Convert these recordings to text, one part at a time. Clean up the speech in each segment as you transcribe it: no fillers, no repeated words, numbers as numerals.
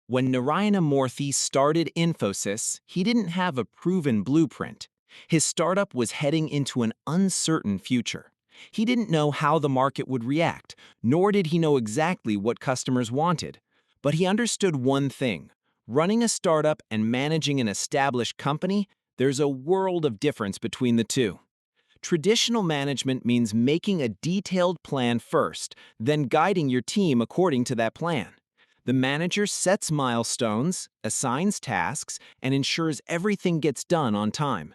When Narayana Murthy started Infosys, he didn't have a proven blueprint. His startup was heading into an uncertain future. He didn't know how the market would react, nor did he know exactly what customers wanted. But he understood one thing. Running a startup and managing an established company, there's a world of difference between the two. Traditional management means making a detailed plan first, then guiding your team according to that plan. The manager sets milestones, assigns tasks, and ensures everything gets done on time.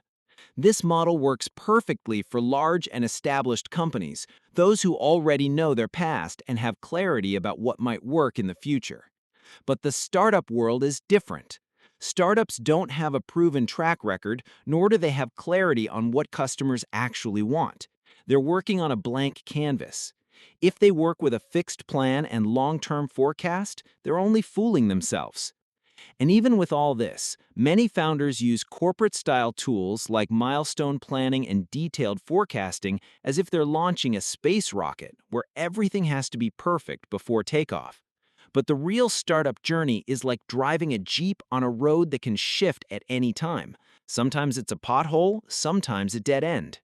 This model works perfectly for large and established companies, those who already know their past and have clarity about what might work in the future. But the startup world is different. Startups don't have a proven track record, nor do they have clarity on what customers actually want. They're working on a blank canvas. If they work with a fixed plan and long-term forecast, they're only fooling themselves. And even with all this, many founders use corporate-style tools like milestone planning and detailed forecasting as if they're launching a space rocket where everything has to be perfect before takeoff. But the real startup journey is like driving a Jeep on a road that can shift at any time. Sometimes it's a pothole, sometimes a dead end.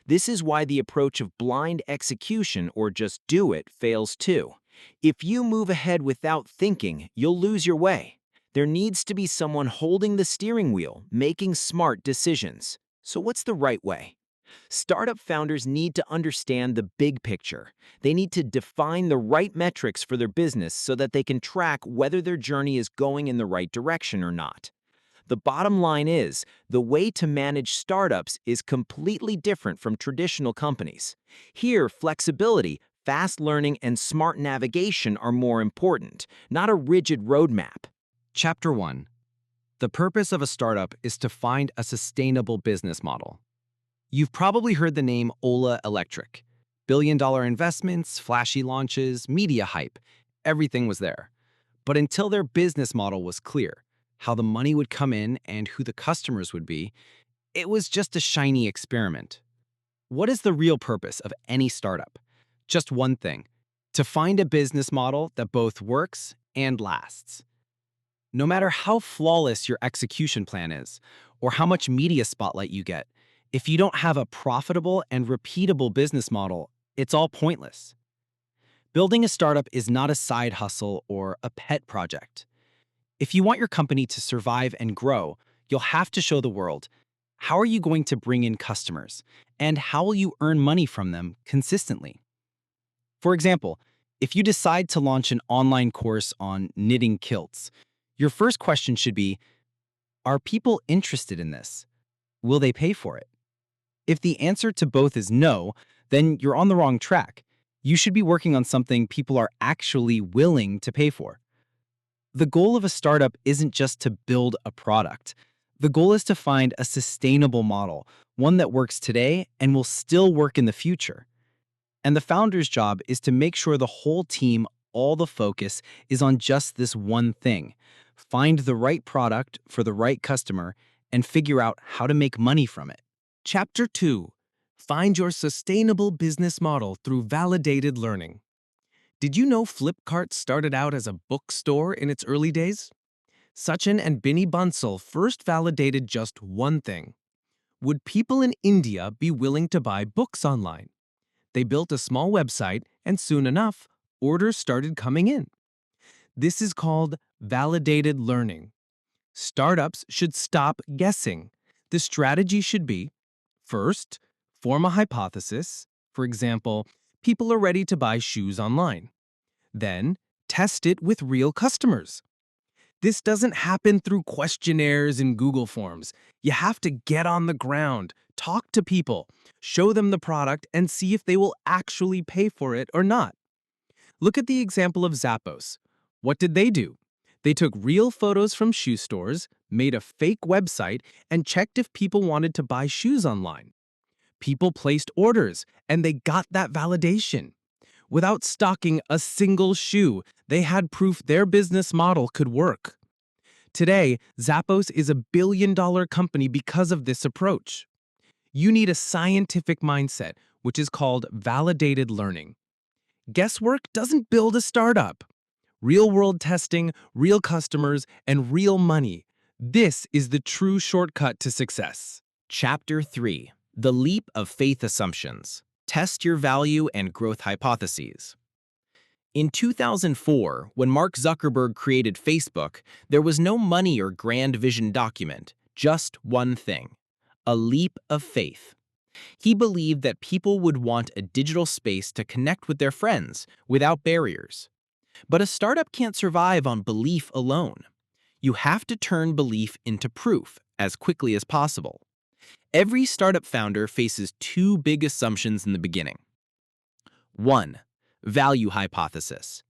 This is why the approach of blind execution or just do it fails too. If you move ahead without thinking, you'll lose your way. There needs to be someone holding the steering wheel, making smart decisions. So what's the right way? Startup founders need to understand the big picture. They need to define the right metrics for their business so that they can track whether their journey is going in the right direction or not. The bottom line is, the way to manage startups is completely different from traditional companies. Here, flexibility, fast learning, and smart navigation are more important, not a rigid roadmap. Chapter 1. The purpose of a startup is to find a sustainable business model. You've probably heard the name Ola Electric. Billion-dollar investments, flashy launches, media hype. Everything was there. But until their business model was clear, how the money would come in and who the customers would be, it was just a shiny experiment. What is the real purpose of any startup? Just one thing: to find a business model that both works and lasts. No matter how flawless your execution plan is, or how much media spotlight you get, if you don't have a profitable and repeatable business model, it's all pointless. Building a startup is not a side hustle or a pet project. If you want your company to survive and grow, you'll have to show the world: how are you going to bring in customers, and how will you earn money from them consistently? For example, if you decide to launch an online course on knitting kilts, your first question should be, are people interested in this? Will they pay for it? If the answer to both is no, then you're on the wrong track. You should be working on something people are actually willing to pay for. The goal of a startup isn't just to build a product. The goal is to find a sustainable model, one that works today and will still work in the future. And the founder's job is to make sure the whole team, all the focus, is on just this one thing: find the right product for the right customer and figure out how to make money from it. Chapter 2. Find your sustainable business model through validated learning. Did you know Flipkart started out as a bookstore in its early days? Sachin and Binny Bansal first validated just one thing: would people in India be willing to buy books online? They built a small website, and soon enough, orders started coming in. This is called validated learning. Startups should stop guessing. The strategy should be: first, form a hypothesis. For example, people are ready to buy shoes online. Then, test it with real customers. This doesn't happen through questionnaires and Google Forms. You have to get on the ground, talk to people, show them the product, and see if they will actually pay for it or not. Look at the example of Zappos. What did they do? They took real photos from shoe stores, made a fake website, and checked if people wanted to buy shoes online. People placed orders, and they got that validation. Without stocking a single shoe, they had proof their business model could work. Today, Zappos is a billion-dollar company because of this approach. You need a scientific mindset, which is called validated learning. Guesswork doesn't build a startup. Real-world testing, real customers, and real money. This is the true shortcut to success. Chapter 3. The Leap of Faith Assumptions. Test your value and growth hypotheses. In 2004, when Mark Zuckerberg created Facebook, there was no money or grand vision document, just one thing: a leap of faith. He believed that people would want a digital space to connect with their friends without barriers. But a startup can't survive on belief alone. You have to turn belief into proof as quickly as possible. Every startup founder faces two big assumptions in the beginning. 1. Value hypothesis.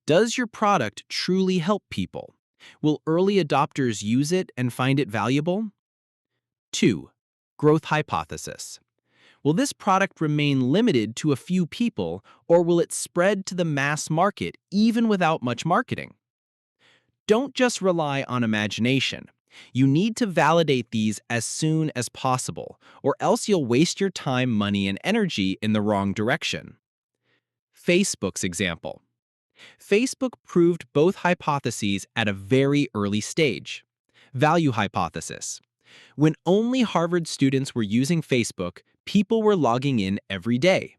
Does your product truly help people? Will early adopters use it and find it valuable? 2. Growth hypothesis. Will this product remain limited to a few people, or will it spread to the mass market even without much marketing? Don't just rely on imagination. You need to validate these as soon as possible, or else you'll waste your time, money, and energy in the wrong direction. Facebook's example. Facebook proved both hypotheses at a very early stage. Value hypothesis. When only Harvard students were using Facebook, people were logging in every day.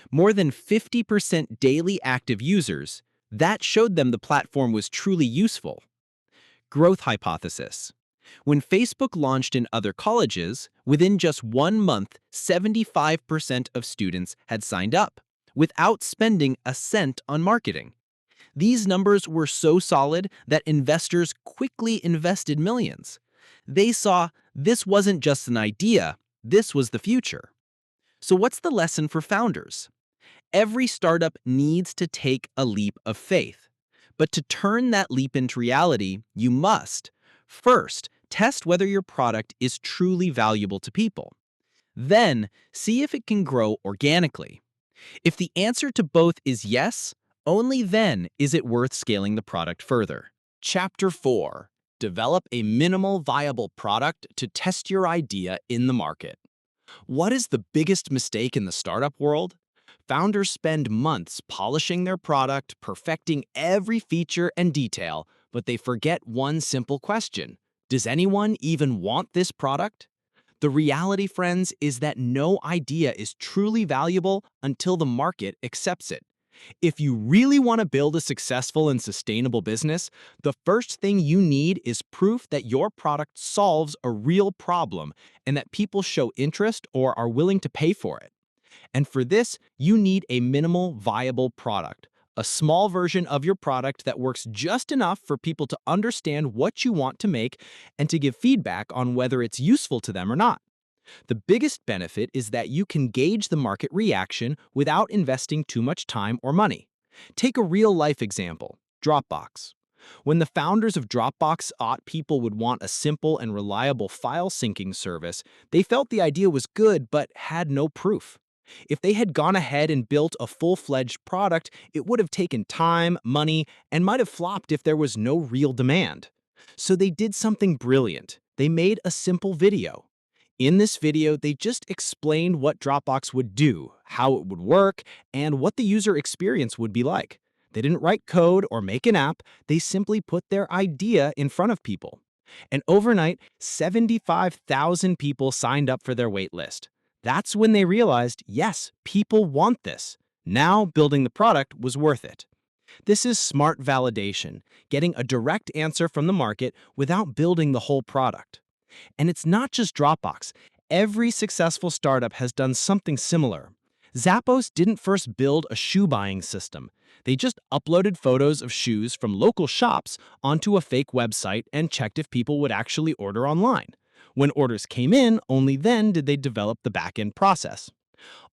More than 50% daily active users. That showed them the platform was truly useful. Growth hypothesis. When Facebook launched in other colleges, within just 1 month, 75% of students had signed up, without spending a cent on marketing. These numbers were so solid that investors quickly invested millions. They saw this wasn't just an idea, this was the future. So what's the lesson for founders? Every startup needs to take a leap of faith. But to turn that leap into reality, you must, first, test whether your product is truly valuable to people. Then, see if it can grow organically. If the answer to both is yes, only then is it worth scaling the product further. Chapter 4. Develop a minimal viable product to test your idea in the market. What is the biggest mistake in the startup world? Founders spend months polishing their product, perfecting every feature and detail, but they forget one simple question: does anyone even want this product? The reality, friends, is that no idea is truly valuable until the market accepts it. If you really want to build a successful and sustainable business, the first thing you need is proof that your product solves a real problem and that people show interest or are willing to pay for it. And for this, you need a minimal viable product, a small version of your product that works just enough for people to understand what you want to make and to give feedback on whether it's useful to them or not. The biggest benefit is that you can gauge the market reaction without investing too much time or money. Take a real-life example: Dropbox. When the founders of Dropbox thought people would want a simple and reliable file syncing service, they felt the idea was good but had no proof. If they had gone ahead and built a full-fledged product, it would have taken time, money, and might have flopped if there was no real demand. So they did something brilliant. They made a simple video. In this video, they just explained what Dropbox would do, how it would work, and what the user experience would be like. They didn't write code or make an app, they simply put their idea in front of people. And overnight, 75,000 people signed up for their wait list. That's when they realized, yes, people want this. Now building the product was worth it. This is smart validation, getting a direct answer from the market without building the whole product. And it's not just Dropbox. Every successful startup has done something similar. Zappos didn't first build a shoe buying system. They just uploaded photos of shoes from local shops onto a fake website and checked if people would actually order online. When orders came in, only then did they develop the back-end process.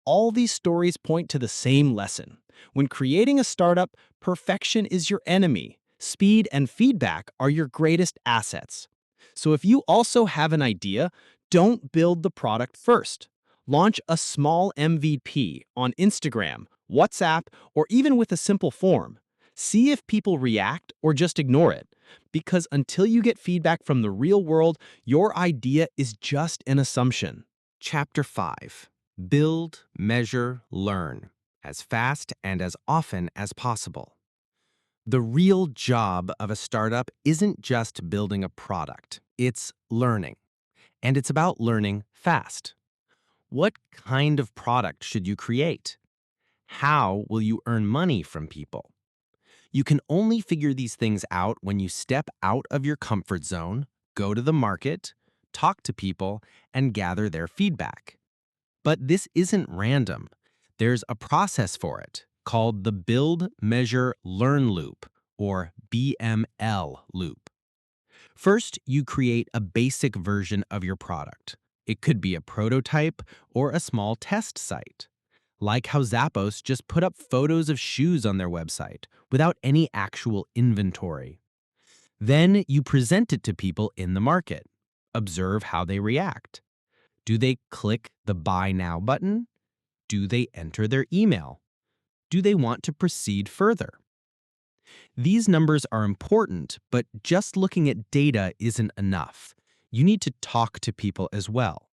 All these stories point to the same lesson. When creating a startup, perfection is your enemy. Speed and feedback are your greatest assets. So if you also have an idea, don't build the product first. Launch a small MVP on Instagram, WhatsApp, or even with a simple form. See if people react or just ignore it. Because until you get feedback from the real world, your idea is just an assumption. Chapter 5. Build, measure, learn, as fast and as often as possible. The real job of a startup isn't just building a product, it's learning. And it's about learning fast. What kind of product should you create? How will you earn money from people? You can only figure these things out when you step out of your comfort zone, go to the market, talk to people, and gather their feedback. But this isn't random. There's a process for it called the Build, Measure, Learn loop, or BML loop. First, you create a basic version of your product. It could be a prototype or a small test site. Like how Zappos just put up photos of shoes on their website without any actual inventory. Then you present it to people in the market. Observe how they react. Do they click the Buy Now button? Do they enter their email? Do they want to proceed further? These numbers are important, but just looking at data isn't enough. You need to talk to people as well.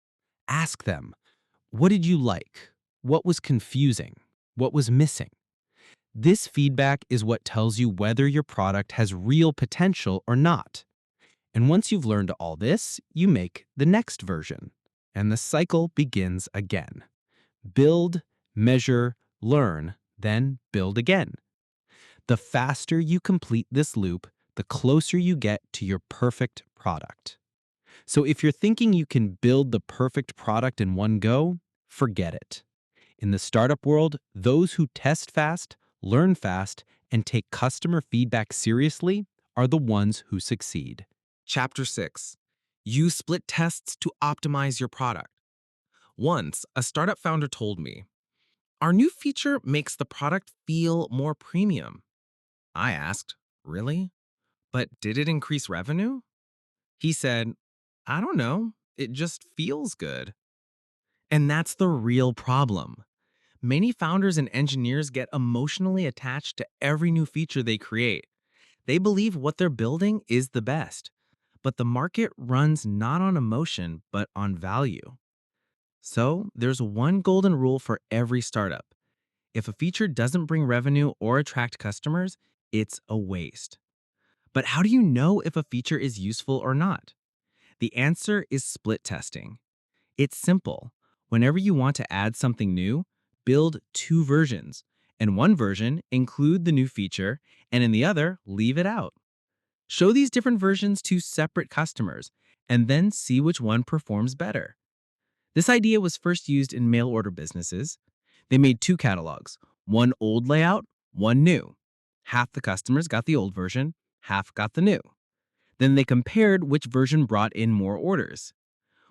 Ask them, what did you like? What was confusing? What was missing? This feedback is what tells you whether your product has real potential or not. And once you've learned all this, you make the next version. And the cycle begins again. Build, measure, learn, then build again. The faster you complete this loop, the closer you get to your perfect product. So if you're thinking you can build the perfect product in one go, forget it. In the startup world, those who test fast, learn fast, and take customer feedback seriously are the ones who succeed. Chapter 6. Use split tests to optimize your product. Once, a startup founder told me, "Our new feature makes the product feel more premium." I asked, "Really? But did it increase revenue?" He said, "I don't know. It just feels good." And that's the real problem. Many founders and engineers get emotionally attached to every new feature they create. They believe what they're building is the best. But the market runs not on emotion, but on value. So there's one golden rule for every startup. If a feature doesn't bring revenue or attract customers, it's a waste. But how do you know if a feature is useful or not? The answer is split testing. It's simple. Whenever you want to add something new, build two versions. In one version, include the new feature, and in the other, leave it out. Show these different versions to separate customers, and then see which one performs better. This idea was first used in mail order businesses. They made two catalogs, one old layout, one new. Half the customers got the old version, half got the new. Then they compared which version brought in more orders.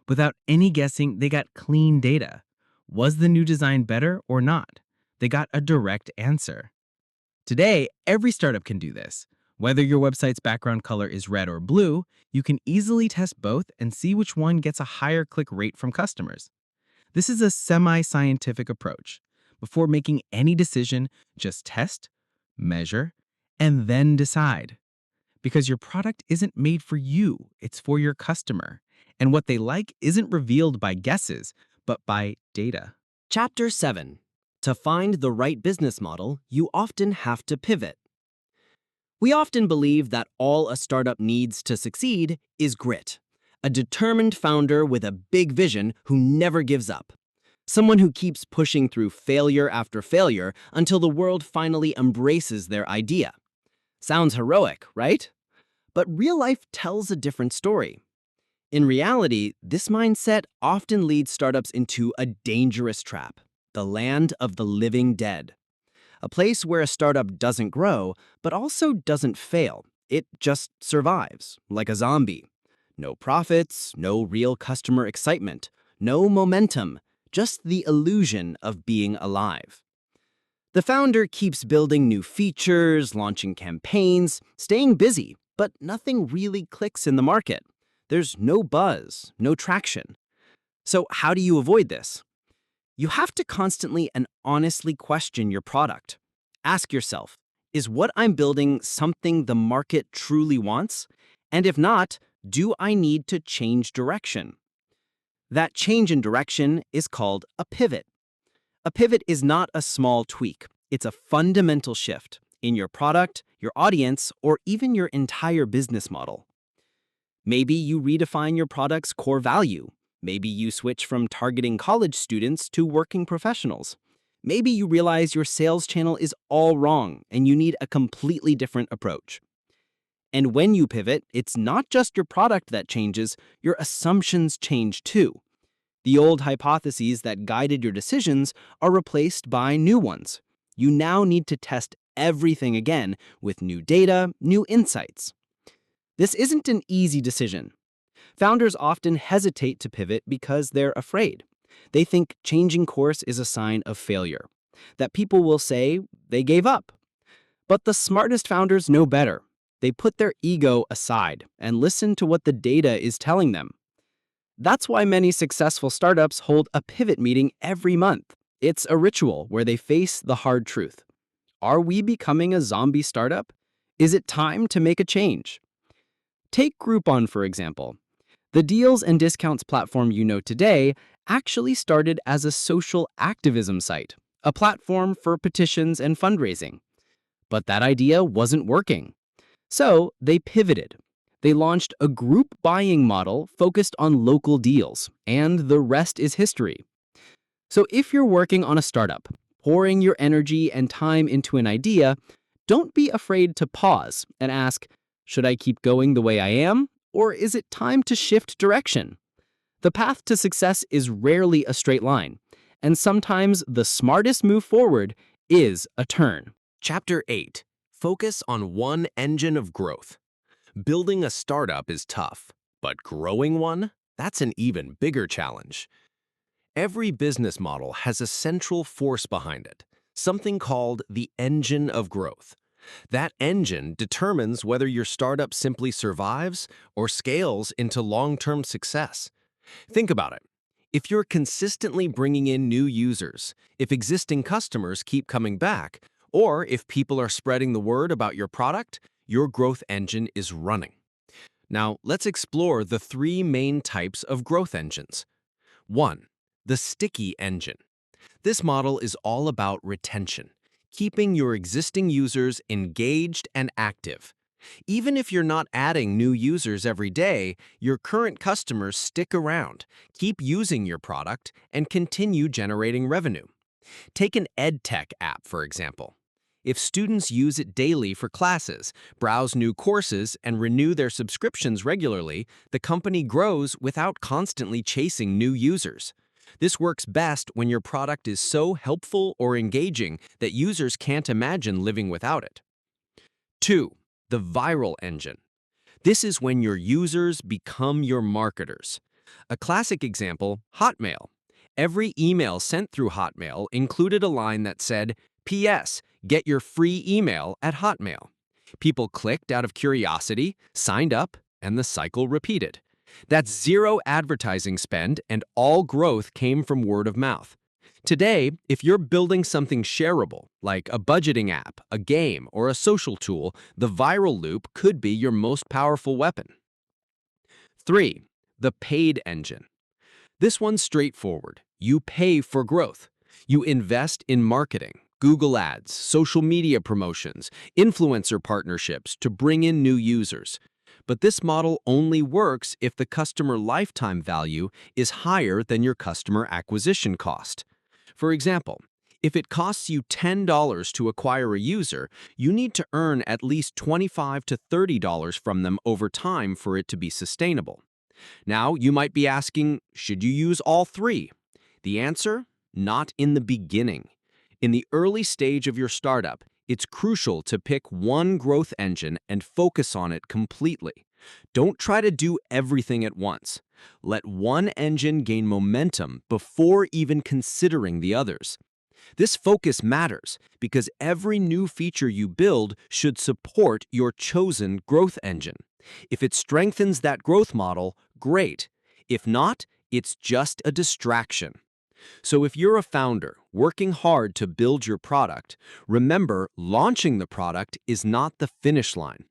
Without any guessing, they got clean data. Was the new design better or not? They got a direct answer. Today, every startup can do this. Whether your website's background color is red or blue, you can easily test both and see which one gets a higher click rate from customers. This is a semi-scientific approach. Before making any decision, just test, measure, and then decide. Because your product isn't made for you, it's for your customer. And what they like isn't revealed by guesses, but by data. Chapter 7. To find the right business model, you often have to pivot. We often believe that all a startup needs to succeed is grit. A determined founder with a big vision who never gives up. Someone who keeps pushing through failure after failure until the world finally embraces their idea. Sounds heroic, right? But real life tells a different story. In reality, this mindset often leads startups into a dangerous trap, the land of the living dead. A place where a startup doesn't grow, but also doesn't fail. It just survives, like a zombie. No profits, no real customer excitement, no momentum, just the illusion of being alive. The founder keeps building new features, launching campaigns, staying busy, but nothing really clicks in the market. There's no buzz, no traction. So how do you avoid this? You have to constantly and honestly question your product. Ask yourself, is what I'm building something the market truly wants? And if not, do I need to change direction? That change in direction is called a pivot. A pivot is not a small tweak. It's a fundamental shift. in your product, your audience, or even your entire business model. Maybe you redefine your product's core value. Maybe you switch from targeting college students to working professionals. Maybe you realize your sales channel is all wrong and you need a completely different approach. And when you pivot, it's not just your product that changes, your assumptions change too. The old hypotheses that guided your decisions are replaced by new ones. You now need to test everything again with new data, new insights. This isn't an easy decision. Founders often hesitate to pivot because they're afraid. They think changing course is a sign of failure, that people will say they gave up. But the smartest founders know better. They put their ego aside and listen to what the data is telling them. That's why many successful startups hold a pivot meeting every month. It's a ritual where they face the hard truth. Are we becoming a zombie startup? Is it time to make a change? Take Groupon, for example. The deals and discounts platform you know today actually started as a social activism site, a platform for petitions and fundraising. But that idea wasn't working. So they pivoted. They launched a group buying model focused on local deals, and the rest is history. So if you're working on a startup, pouring your energy and time into an idea, don't be afraid to pause and ask, should I keep going the way I am, or is it time to shift direction? The path to success is rarely a straight line, and sometimes the smartest move forward is a turn. Chapter 8. Focus on one engine of growth. Building a startup is tough, but growing one? That's an even bigger challenge. Every business model has a central force behind it, something called the engine of growth. That engine determines whether your startup simply survives or scales into long-term success. Think about it. If you're consistently bringing in new users, if existing customers keep coming back, or if people are spreading the word about your product, your growth engine is running. Now, let's explore the three main types of growth engines. 1. The sticky engine. This model is all about retention, keeping your existing users engaged and active. Even if you're not adding new users every day, your current customers stick around, keep using your product, and continue generating revenue. Take an EdTech app, for example. If students use it daily for classes, browse new courses, and renew their subscriptions regularly, the company grows without constantly chasing new users. This works best when your product is so helpful or engaging that users can't imagine living without it. 2. The viral engine. This is when your users become your marketers. A classic example, Hotmail. Every email sent through Hotmail included a line that said, P.S. Get your free email at Hotmail. People clicked out of curiosity, signed up, and the cycle repeated. That's zero advertising spend, and all growth came from word of mouth. Today, if you're building something shareable, like a budgeting app, a game, or a social tool, the viral loop could be your most powerful weapon. 3. The paid engine. This one's straightforward. You pay for growth. You invest in marketing, Google Ads, social media promotions, influencer partnerships to bring in new users. But this model only works if the customer lifetime value is higher than your customer acquisition cost. For example, if it costs you $10 to acquire a user, you need to earn at least $25 to $30 from them over time for it to be sustainable. Now, you might be asking, should you use all three? The answer? Not in the beginning. In the early stage of your startup, it's crucial to pick one growth engine and focus on it completely. Don't try to do everything at once. Let one engine gain momentum before even considering the others. This focus matters because every new feature you build should support your chosen growth engine. If it strengthens that growth model, great. If not, it's just a distraction. So if you're a founder working hard to build your product, remember launching the product is not the finish line.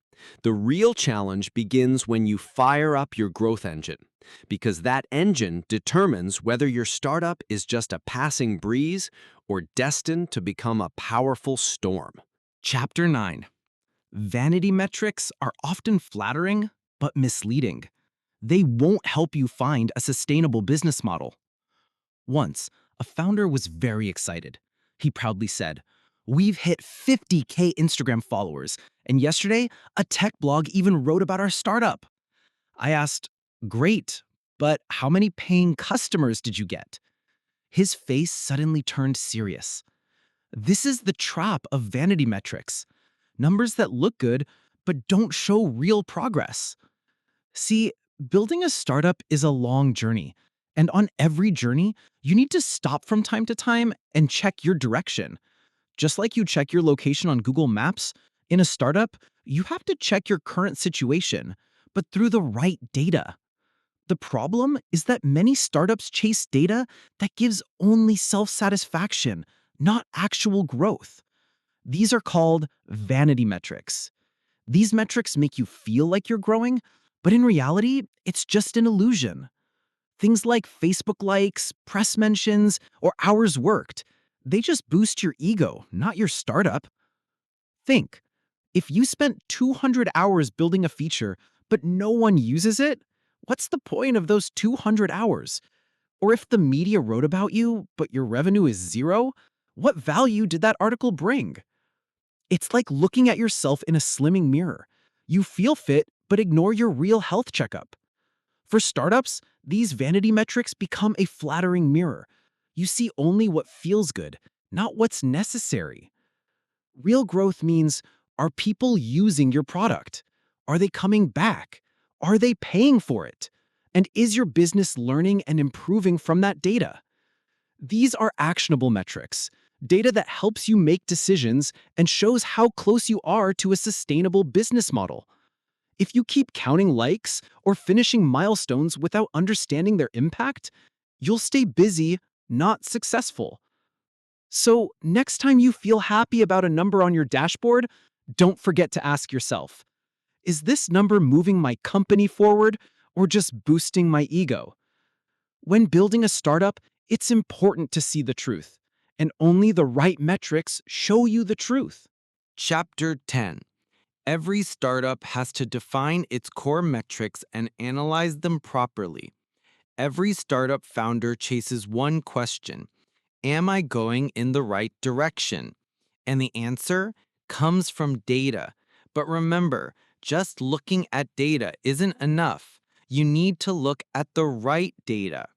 The real challenge begins when you fire up your growth engine, because that engine determines whether your startup is just a passing breeze or destined to become a powerful storm. Chapter 9. Vanity metrics are often flattering but misleading. They won't help you find a sustainable business model. Once, a founder was very excited. He proudly said, "We've hit 50K Instagram followers, and yesterday, a tech blog even wrote about our startup." I asked, "Great, but how many paying customers did you get?" His face suddenly turned serious. This is the trap of vanity metrics. Numbers that look good, but don't show real progress. See, building a startup is a long journey. And on every journey, you need to stop from time to time and check your direction. Just like you check your location on Google Maps, in a startup, you have to check your current situation, but through the right data. The problem is that many startups chase data that gives only self-satisfaction, not actual growth. These are called vanity metrics. These metrics make you feel like you're growing, but in reality, it's just an illusion. Things like Facebook likes, press mentions, or hours worked, they just boost your ego, not your startup. Think, if you spent 200 hours building a feature, but no one uses it, what's the point of those 200 hours? Or if the media wrote about you, but your revenue is zero, what value did that article bring? It's like looking at yourself in a slimming mirror. You feel fit, but ignore your real health checkup. For startups, these vanity metrics become a flattering mirror. You see only what feels good, not what's necessary. Real growth means, are people using your product? Are they coming back? Are they paying for it? And is your business learning and improving from that data? These are actionable metrics, data that helps you make decisions and shows how close you are to a sustainable business model. If you keep counting likes or finishing milestones without understanding their impact, you'll stay busy, not successful. So, next time you feel happy about a number on your dashboard, don't forget to ask yourself, is this number moving my company forward or just boosting my ego? When building a startup, it's important to see the truth, and only the right metrics show you the truth. Chapter 10. Every startup has to define its core metrics and analyze them properly. Every startup founder chases one question: am I going in the right direction? And the answer comes from data. But remember, just looking at data isn't enough. You need to look at the right data.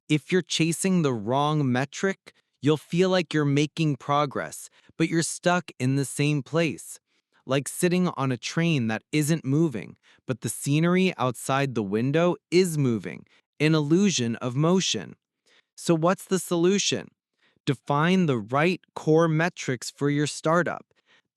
If you're chasing the wrong metric, you'll feel like you're making progress, but you're stuck in the same place. Like sitting on a train that isn't moving, but the scenery outside the window is moving, an illusion of motion. So, what's the solution? Define the right core metrics for your startup.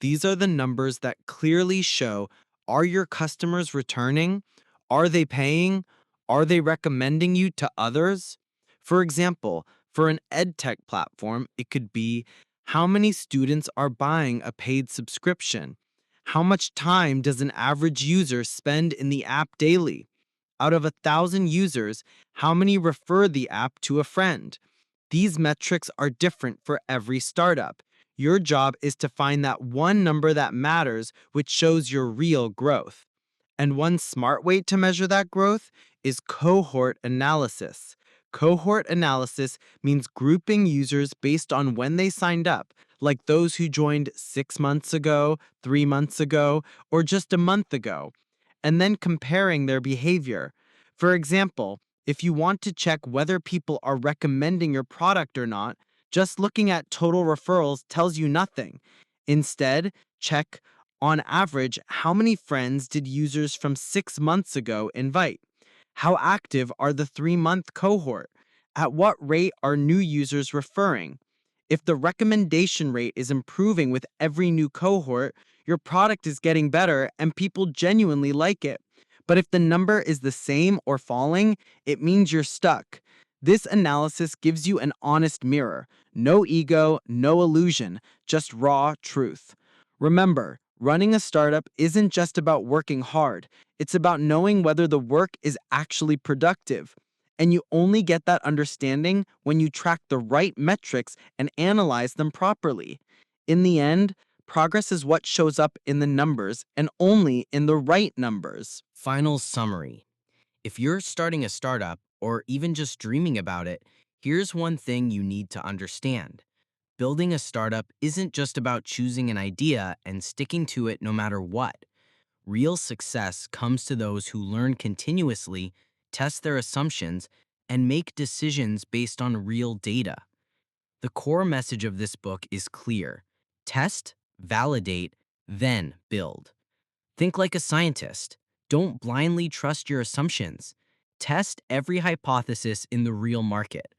These are the numbers that clearly show, are your customers returning? Are they paying? Are they recommending you to others? For example, for an edtech platform, it could be, how many students are buying a paid subscription? How much time does an average user spend in the app daily? Out of 1,000 users, how many refer the app to a friend? These metrics are different for every startup. Your job is to find that one number that matters, which shows your real growth. And one smart way to measure that growth is cohort analysis. Cohort analysis means grouping users based on when they signed up, like those who joined 6 months ago, 3 months ago, or just a month ago, and then comparing their behavior. For example, if you want to check whether people are recommending your product or not, just looking at total referrals tells you nothing. Instead, check, on average, how many friends did users from 6 months ago invite? How active are the 3 month cohort? At what rate are new users referring? If the recommendation rate is improving with every new cohort, your product is getting better and people genuinely like it. But if the number is the same or falling, it means you're stuck. This analysis gives you an honest mirror. No ego, no illusion, just raw truth. Remember, running a startup isn't just about working hard. It's about knowing whether the work is actually productive. And you only get that understanding when you track the right metrics and analyze them properly. In the end, progress is what shows up in the numbers and only in the right numbers. Final summary. If you're starting a startup or even just dreaming about it, here's one thing you need to understand. Building a startup isn't just about choosing an idea and sticking to it no matter what. Real success comes to those who learn continuously, test their assumptions, and make decisions based on real data. The core message of this book is clear: test, validate, then build. Think like a scientist. Don't blindly trust your assumptions. Test every hypothesis in the real market.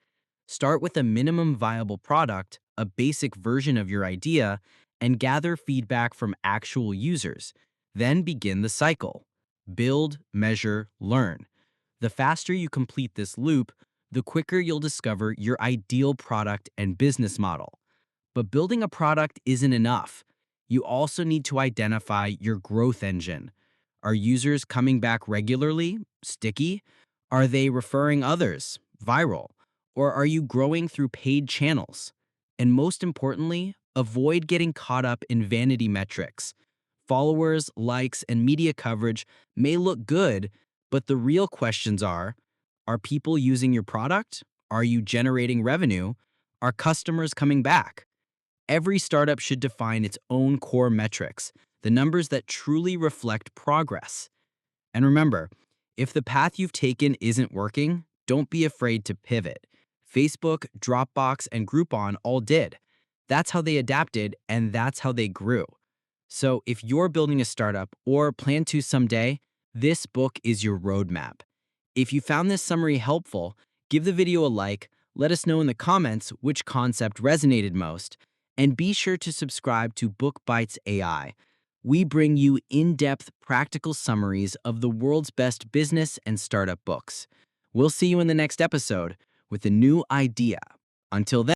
Start with a minimum viable product, a basic version of your idea, and gather feedback from actual users. Then begin the cycle. Build, measure, learn. The faster you complete this loop, the quicker you'll discover your ideal product and business model. But building a product isn't enough. You also need to identify your growth engine. Are users coming back regularly? Sticky? Are they referring others? Viral? Or are you growing through paid channels? And most importantly, avoid getting caught up in vanity metrics. Followers, likes, and media coverage may look good, but the real questions are people using your product? Are you generating revenue? Are customers coming back? Every startup should define its own core metrics, the numbers that truly reflect progress. And remember, if the path you've taken isn't working, don't be afraid to pivot. Facebook, Dropbox, and Groupon all did. That's how they adapted, and that's how they grew. So if you're building a startup or plan to someday, this book is your roadmap. If you found this summary helpful, give the video a like, let us know in the comments which concept resonated most, and be sure to subscribe to Book Bytes AI. We bring you in-depth, practical summaries of the world's best business and startup books. We'll see you in the next episode with a new idea. Until then,